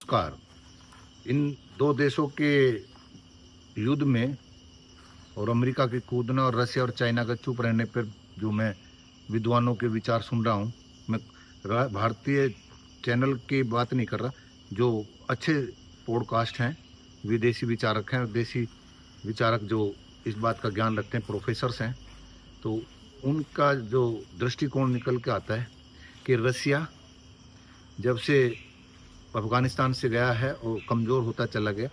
Car in दो देशों के युद्ध में और अमेरिका के कूदना और रसिया और चाइना का चुप रहने पर जो मैं विद्वानों के विचार सुन रहा हूँ, मैं भारतीय चैनल की बात नहीं कर रहा, जो अच्छे पॉडकास्ट हैं, विदेशी विचारक हैं, देसी विचारक जो इस बात का ज्ञान रखते हैं, प्रोफेसर्स हैं, तो उनका जो दृष्टिकोण निकल के आता है कि रसिया जब से अफगानिस्तान से गया है और कमज़ोर होता चला गया,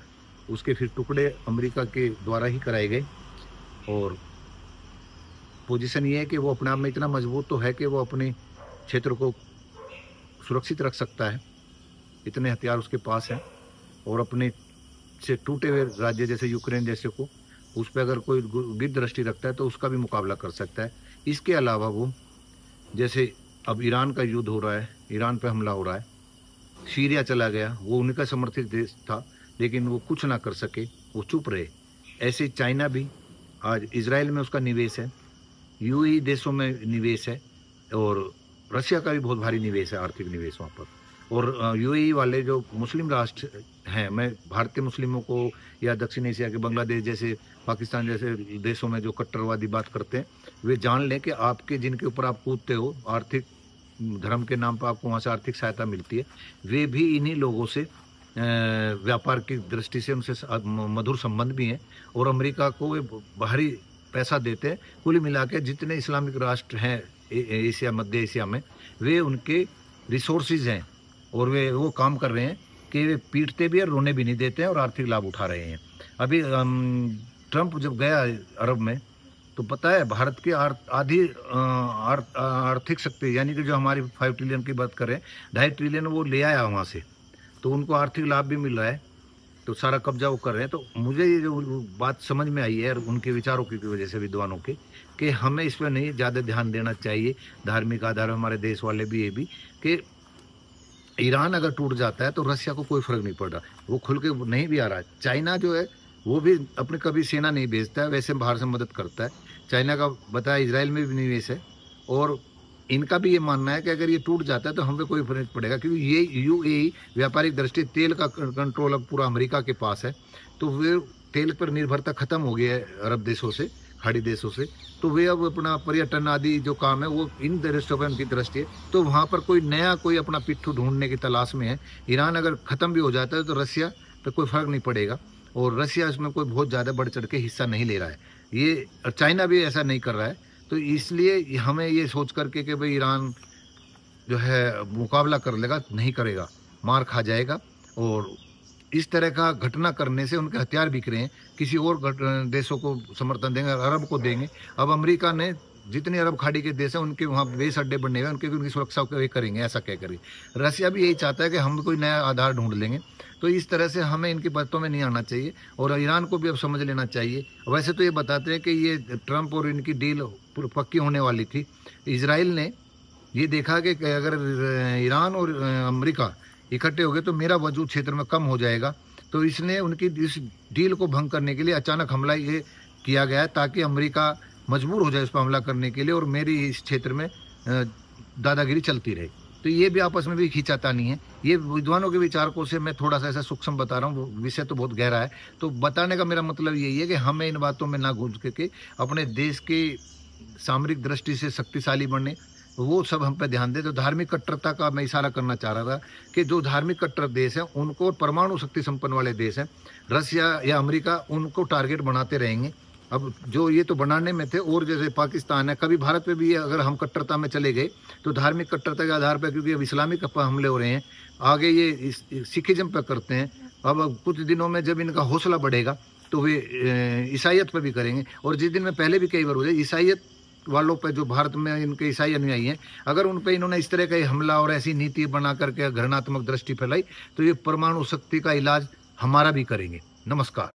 उसके फिर टुकड़े अमेरिका के द्वारा ही कराए गए। और पोजीशन ये है कि वो अपने आप में इतना मजबूत तो है कि वो अपने क्षेत्र को सुरक्षित रख सकता है, इतने हथियार उसके पास हैं। और अपने से टूटे हुए राज्य जैसे यूक्रेन जैसे को, उस पर अगर कोई गिद्ध दृष्टि रखता है तो उसका भी मुकाबला कर सकता है। इसके अलावा वो जैसे अब ईरान का युद्ध हो रहा है, ईरान पे हमला हो रहा है, सीरिया चला गया, वो उनका समर्थित देश था लेकिन वो कुछ ना कर सके, वो चुप रहे। ऐसे चाइना भी आज इजराइल में उसका निवेश है, यूएई देशों में निवेश है, और रशिया का भी बहुत भारी निवेश है, आर्थिक निवेश वहाँ पर। और यूएई वाले जो मुस्लिम राष्ट्र हैं, मैं भारतीय मुस्लिमों को या दक्षिण एशिया के बांग्लादेश जैसे, पाकिस्तान जैसे देशों में जो कट्टरवादी बात करते हैं, वे जान लें कि आपके जिनके ऊपर आप कूदते हो, आर्थिक धर्म के नाम पर आपको वहाँ से आर्थिक सहायता मिलती है, वे भी इन्हीं लोगों से व्यापार की दृष्टि से उनसे मधुर संबंध भी हैं। और अमेरिका को वे बाहरी पैसा देते हैं। कुल मिला के जितने इस्लामिक राष्ट्र हैं एशिया, मध्य एशिया में, वे उनके रिसोर्सेज हैं और वे वो काम कर रहे हैं कि वे पीटते भी और रोने भी नहीं देते हैं और आर्थिक लाभ उठा रहे हैं। अभी ट्रंप जब गया अरब में, तो पता है भारत की आधी आर्थिक शक्ति, यानी कि जो हमारी 5 ट्रिलियन की बात करें, 2.5 ट्रिलियन वो ले आया वहाँ से, तो उनको आर्थिक लाभ भी मिल रहा है, तो सारा कब्जा वो कर रहे हैं। तो मुझे ये जो बात समझ में आई है उनके विचारों की वजह से, विद्वानों के, कि हमें इस पर नहीं ज़्यादा ध्यान देना चाहिए। धार्मिक आधार हमारे देश वाले भी ये भी कि ईरान अगर टूट जाता है तो रसिया को कोई फर्क नहीं पड़ रहा, वो खुल के नहीं भी आ रहा है। चाइना जो है वो भी अपने कभी सेना नहीं भेजता है, वैसे बाहर से मदद करता है। चाइना का बताया इजराइल में भी निवेश है, और इनका भी ये मानना है कि अगर ये टूट जाता है तो हमें कोई फर्क पड़ेगा, क्योंकि ये यूएई व्यापारिक दृष्टि तेल का कंट्रोल अब पूरा अमेरिका के पास है, तो वे तेल पर निर्भरता खत्म हो गई है अरब देशों से, खाड़ी देशों से, तो वे अब अपना पर्यटन आदि जो काम है वो इन देशों पर उनकी दृष्टि है, तो वहाँ पर कोई नया कोई अपना पिट्ठू ढूंढने की तलाश में है। ईरान अगर ख़त्म भी हो जाता है तो रसिया पर कोई फर्क नहीं पड़ेगा, और रसिया इसमें कोई बहुत ज़्यादा बढ़ चढ़ के हिस्सा नहीं ले रहा है, ये चाइना भी ऐसा नहीं कर रहा है। तो इसलिए हमें ये सोच करके कि भाई ईरान जो है मुकाबला कर लेगा, नहीं करेगा, मार खा जाएगा। और इस तरह का घटना करने से उनके हथियार बिक रहे हैं, किसी और देशों को समर्थन देंगे, अरब को देंगे। अब अमेरिका ने जितने अरब खाड़ी के देश हैं उनके वहाँ बेस अड्डे बनने हैं, उनकी सुरक्षा को करेंगे, ऐसा क्या करें। रसिया भी यही चाहता है कि हम कोई नया आधार ढूंढ लेंगे। तो इस तरह से हमें इनकी बातों में नहीं आना चाहिए, और ईरान को भी अब समझ लेना चाहिए। वैसे तो ये बताते हैं कि ये ट्रंप और इनकी डील पक्की होने वाली थी। इजराइल ने ये देखा कि अगर ईरान और अमेरिका इकट्ठे हो गए तो मेरा वजूद क्षेत्र में कम हो जाएगा, तो इसने उनकी इस डील को भंग करने के लिए अचानक हमला ये किया गया है, ताकि अमेरिका मजबूर हो जाए इस पर हमला करने के लिए और मेरी इस क्षेत्र में दादागिरी चलती रहे। तो ये भी आपस में भी खींचातानी है। ये विद्वानों के विचारकों से मैं थोड़ा सा ऐसा सूक्ष्म बता रहा हूँ, विषय तो बहुत गहरा है। तो बताने का मेरा मतलब यही है कि हमें इन बातों में ना घुस के अपने देश के सामरिक दृष्टि से शक्तिशाली बनने, वो सब हम पे ध्यान दें। तो धार्मिक कट्टरता का मैं इशारा करना चाह रहा था कि जो धार्मिक कट्टर देश हैं उनको, परमाणु शक्ति संपन्न वाले देश हैं, रसिया या अमेरिका, उनको टारगेट बनाते रहेंगे। अब जो ये तो बनाने में थे, और जैसे पाकिस्तान है, कभी भारत पे भी अगर हम कट्टरता में चले गए तो धार्मिक कट्टरता के आधार पर, क्योंकि अब इस्लामिक हमले हो रहे हैं, आगे ये सिखिज्म पर करते हैं। अब कुछ दिनों में जब इनका हौसला बढ़ेगा तो वे ईसाइयत पर भी करेंगे। और जिस दिन में पहले भी कई बार हो जाए, ईसाइयत वालों पर, जो भारत में इनके ईसाई अनुयायी हैं, अगर उन पर इन्होंने इस तरह का हमला और ऐसी नीति बना करके घृणात्मक दृष्टि फैलाई, तो ये परमाणु शक्ति का इलाज हमारा भी करेंगे। नमस्कार।